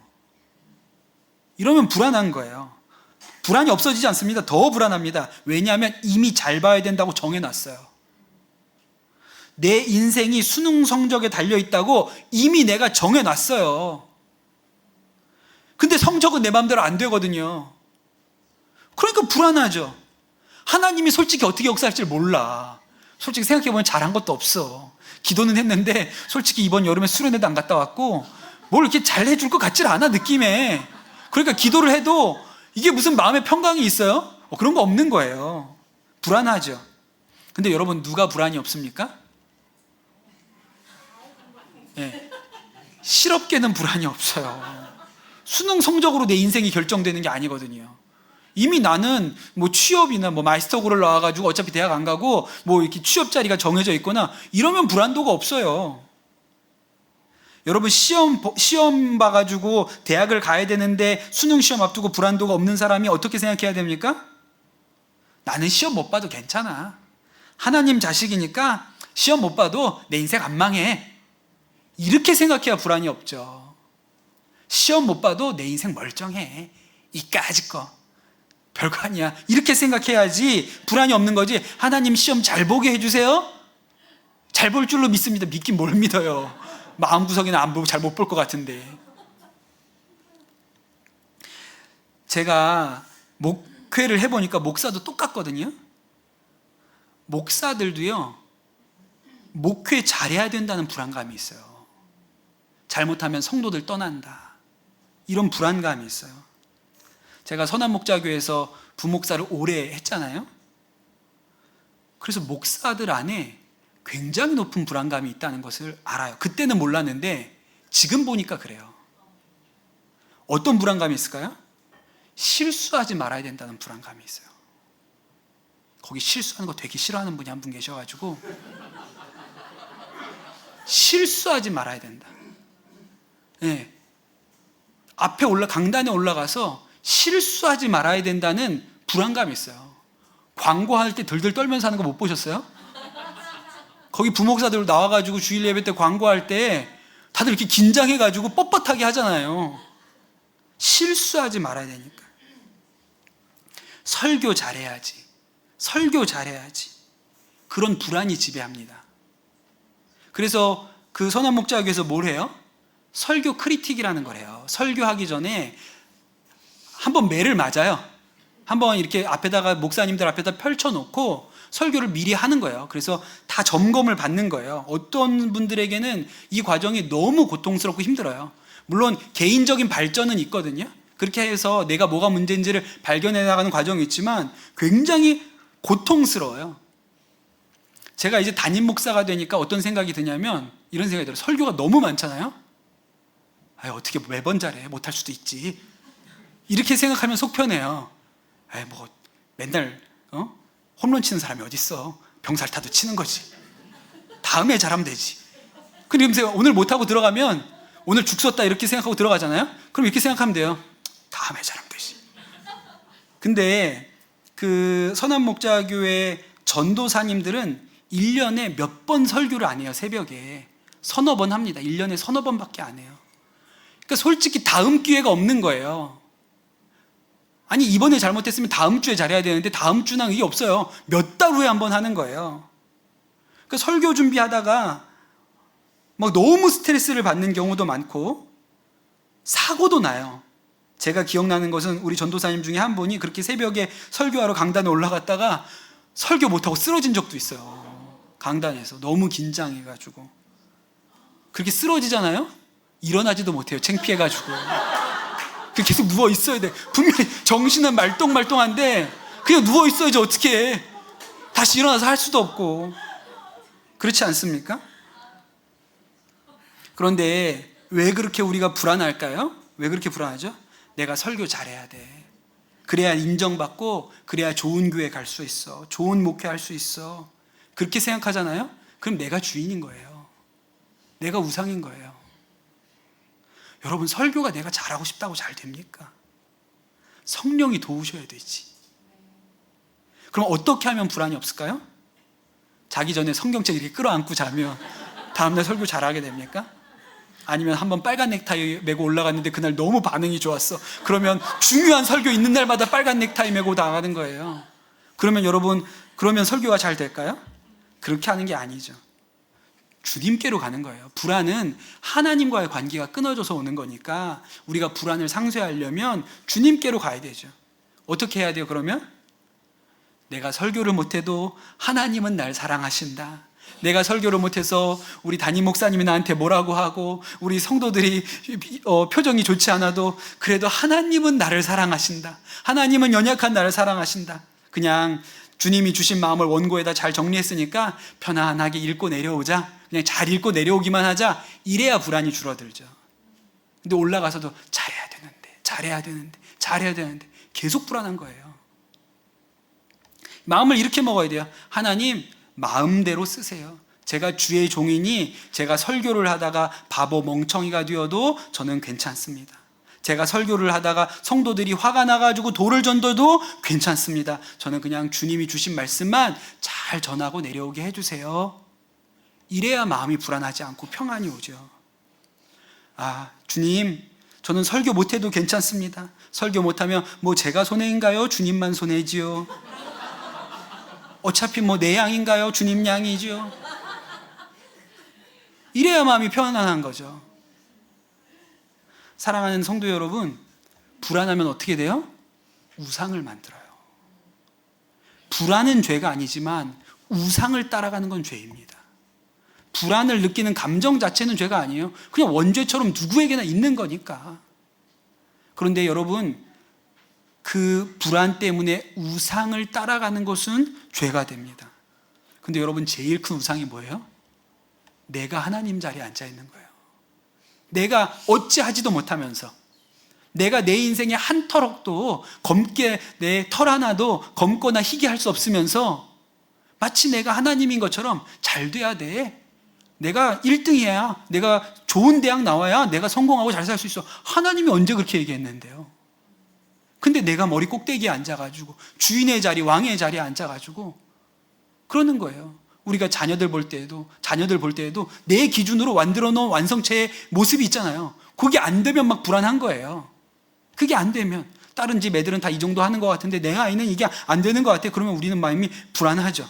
A: 이러면 불안한 거예요. 불안이 없어지지 않습니다. 더 불안합니다. 왜냐하면 이미 잘 봐야 된다고 정해놨어요. 내 인생이 수능 성적에 달려있다고 이미 내가 정해놨어요. 근데 성적은 내 마음대로 안 되거든요. 그러니까 불안하죠. 하나님이 솔직히 어떻게 역사할지 몰라. 솔직히 생각해보면 잘한 것도 없어. 기도는 했는데 솔직히 이번 여름에 수련회도 안 갔다 왔고 뭘 이렇게 잘 해줄 것 같질 않아, 느낌에. 그러니까 기도를 해도 이게 무슨 마음의 평강이 있어요? 그런 거 없는 거예요. 불안하죠. 근데 여러분, 누가 불안이 없습니까? 네. 실업계는 불안이 없어요. 수능 성적으로 내 인생이 결정되는 게 아니거든요. 이미 나는 뭐 취업이나 뭐 마스터고를 나와가지고 어차피 대학 안 가고 뭐 이렇게 취업 자리가 정해져 있거나 이러면 불안도가 없어요. 여러분, 시험 봐가지고 대학을 가야 되는데 수능 시험 앞두고 불안도가 없는 사람이 어떻게 생각해야 됩니까? 나는 시험 못 봐도 괜찮아. 하나님 자식이니까 시험 못 봐도 내 인생 안 망해. 이렇게 생각해야 불안이 없죠. 시험 못 봐도 내 인생 멀쩡해. 이까짓 거 별거 아니야. 이렇게 생각해야지 불안이 없는 거지. 하나님 시험 잘 보게 해주세요? 잘 볼 줄로 믿습니다. 믿긴 뭘 믿어요. 마음구석에는 안 보고 잘 못 볼 것 같은데. 제가 목회를 해보니까 목사도 똑같거든요. 목사들도요, 목회 잘해야 된다는 불안감이 있어요. 잘못하면 성도들 떠난다, 이런 불안감이 있어요. 제가 선한목자교회에서 부목사를 오래 했잖아요. 그래서 목사들 안에 굉장히 높은 불안감이 있다는 것을 알아요. 그때는 몰랐는데 지금 보니까 그래요. 어떤 불안감이 있을까요? 실수하지 말아야 된다는 불안감이 있어요. 거기 실수하는 거 되게 싫어하는 분이 한 분 계셔가지고, 실수하지 말아야 된다. 네. 앞에 강단에 올라가서 실수하지 말아야 된다는 불안감이 있어요. 광고할 때 들들 떨면서 하는 거 못 보셨어요? 거기 부목사들 나와가지고 주일 예배 때 광고할 때 다들 이렇게 긴장해가지고 뻣뻣하게 하잖아요. 실수하지 말아야 되니까. 설교 잘해야지. 설교 잘해야지. 그런 불안이 지배합니다. 그래서 그 선한목자교에서 뭘 해요? 설교 크리틱이라는 걸 해요. 설교하기 전에 한번 매를 맞아요. 한번 이렇게 앞에다가, 목사님들 앞에다 펼쳐놓고 설교를 미리 하는 거예요. 그래서 다 점검을 받는 거예요. 어떤 분들에게는 이 과정이 너무 고통스럽고 힘들어요. 물론 개인적인 발전은 있거든요. 그렇게 해서 내가 뭐가 문제인지를 발견해 나가는 과정이 있지만 굉장히 고통스러워요. 제가 이제 담임 목사가 되니까 어떤 생각이 드냐면 이런 생각이 들어요. 설교가 너무 많잖아요. 어떻게 매번 잘해? 못할 수도 있지. 이렇게 생각하면 속 편해요. 뭐 맨날 홈런 치는 사람이 어딨어. 병살타도 치는 거지. 다음에 잘하면 되지. 그러면서 오늘 못하고 들어가면 오늘 죽 썼다 이렇게 생각하고 들어가잖아요. 그럼 이렇게 생각하면 돼요. 다음에 잘하면 되지. 근데 그 선한목자교회 전도사님들은 1년에 몇 번 설교를 안 해요. 새벽에 서너 번 합니다. 1년에 서너 번밖에 안 해요. 그러니까 솔직히 다음 기회가 없는 거예요. 아니, 이번에 잘못했으면 다음 주에 잘해야 되는데 다음 주는 이게 없어요. 몇 달 후에 한 번 하는 거예요. 그러니까 설교 준비하다가 막 너무 스트레스를 받는 경우도 많고 사고도 나요. 제가 기억나는 것은 우리 전도사님 중에 한 분이 그렇게 새벽에 설교하러 강단에 올라갔다가 설교 못하고 쓰러진 적도 있어요. 강단에서 너무 긴장해가지고. 그렇게 쓰러지잖아요? 일어나지도 못해요. 창피해가지고. 계속 누워 있어야 돼. 분명히 정신은 말똥말똥한데 그냥 누워 있어야지 어떻게 해. 다시 일어나서 할 수도 없고. 그렇지 않습니까? 그런데 왜 그렇게 우리가 불안할까요? 왜 그렇게 불안하죠? 내가 설교 잘해야 돼. 그래야 인정받고 그래야 좋은 교회 갈 수 있어. 좋은 목회할 수 있어. 그렇게 생각하잖아요? 그럼 내가 주인인 거예요. 내가 우상인 거예요. 여러분, 설교가 내가 잘하고 싶다고 잘 됩니까? 성령이 도우셔야 되지. 그럼 어떻게 하면 불안이 없을까요? 자기 전에 성경책 이렇게 끌어안고 자면 다음날 설교 잘하게 됩니까? 아니면 한번 빨간 넥타이 메고 올라갔는데 그날 너무 반응이 좋았어. 그러면 중요한 설교 있는 날마다 빨간 넥타이 메고 나가는 거예요. 그러면 여러분, 그러면 설교가 잘 될까요? 그렇게 하는 게 아니죠. 주님께로 가는 거예요. 불안은 하나님과의 관계가 끊어져서 오는 거니까 우리가 불안을 상쇄하려면 주님께로 가야 되죠. 어떻게 해야 돼요, 그러면? 내가 설교를 못해도 하나님은 날 사랑하신다. 내가 설교를 못해서 우리 담임 목사님이 나한테 뭐라고 하고 우리 성도들이 표정이 좋지 않아도 그래도 하나님은 나를 사랑하신다. 하나님은 연약한 나를 사랑하신다. 그냥 주님이 주신 마음을 원고에다 잘 정리했으니까 편안하게 읽고 내려오자. 그냥 잘 읽고 내려오기만 하자. 이래야 불안이 줄어들죠. 근데 올라가서도 잘해야 되는데 계속 불안한 거예요. 마음을 이렇게 먹어야 돼요. 하나님, 마음대로 쓰세요. 제가 주의 종이니 제가 설교를 하다가 바보 멍청이가 되어도 저는 괜찮습니다. 제가 설교를 하다가 성도들이 화가 나가지고 돌을 전도도 괜찮습니다. 저는 그냥 주님이 주신 말씀만 잘 전하고 내려오게 해주세요. 이래야 마음이 불안하지 않고 평안이 오죠. 아, 주님, 저는 설교 못해도 괜찮습니다. 설교 못하면 뭐 제가 손해인가요? 주님만 손해지요. 어차피 뭐 내 양인가요? 주님 양이죠. 이래야 마음이 편안한 거죠. 사랑하는 성도 여러분, 불안하면 어떻게 돼요? 우상을 만들어요. 불안은 죄가 아니지만 우상을 따라가는 건 죄입니다. 불안을 느끼는 감정 자체는 죄가 아니에요. 그냥 원죄처럼 누구에게나 있는 거니까. 그런데 여러분, 그 불안 때문에 우상을 따라가는 것은 죄가 됩니다. 근데 여러분, 제일 큰 우상이 뭐예요? 내가 하나님 자리에 앉아 있는 거예요. 내가 어찌하지도 못하면서, 내가 내 인생의 한 터럭도 검게, 내 털 하나도 검거나 희게 할 수 없으면서 마치 내가 하나님인 것처럼 잘 돼야 돼. 내가 1등해야, 내가 좋은 대학 나와야 내가 성공하고 잘 살 수 있어. 하나님이 언제 그렇게 얘기했는데요? 근데 내가 머리 꼭대기에 앉아가지고 주인의 자리, 왕의 자리에 앉아가지고 그러는 거예요. 우리가 자녀들 볼 때에도 내 기준으로 만들어 놓은 완성체의 모습이 있잖아요. 그게 안 되면 막 불안한 거예요. 그게 안 되면 다른 집 애들은 다 이 정도 하는 것 같은데 내 아이는 이게 안 되는 것 같아. 그러면 우리는 마음이 불안하죠.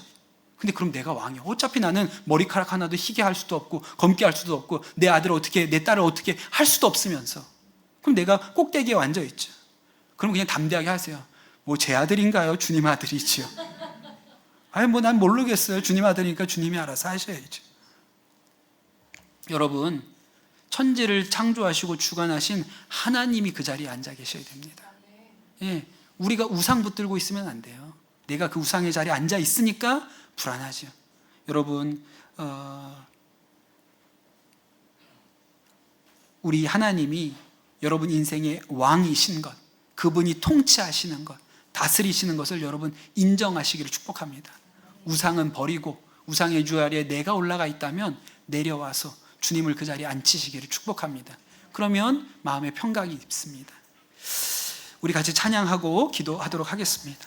A: 근데 그럼 내가 왕이야. 어차피 나는 머리카락 하나도 희게 할 수도 없고 검게 할 수도 없고 내 아들을 어떻게, 내 딸을 어떻게 할 수도 없으면서 그럼 내가 꼭대기에 앉아 있죠. 그럼 그냥 담대하게 하세요. 뭐 제 아들인가요? 주님 아들이지요. 아니 뭐 난 모르겠어요. 주님 아들이니까 주님이 알아서 하셔야죠. 여러분, 천지를 창조하시고 주관하신 하나님이 그 자리에 앉아 계셔야 됩니다. 예, 우리가 우상 붙들고 있으면 안 돼요. 내가 그 우상의 자리에 앉아 있으니까 불안하죠. 여러분, 우리 하나님이 여러분 인생의 왕이신 것, 그분이 통치하시는 것, 다스리시는 것을 여러분 인정하시기를 축복합니다. 우상은 버리고 우상의 자리에 내가 올라가 있다면 내려와서 주님을 그 자리에 앉히시기를 축복합니다. 그러면 마음의 평강이 있습니다. 우리 같이 찬양하고 기도하도록 하겠습니다.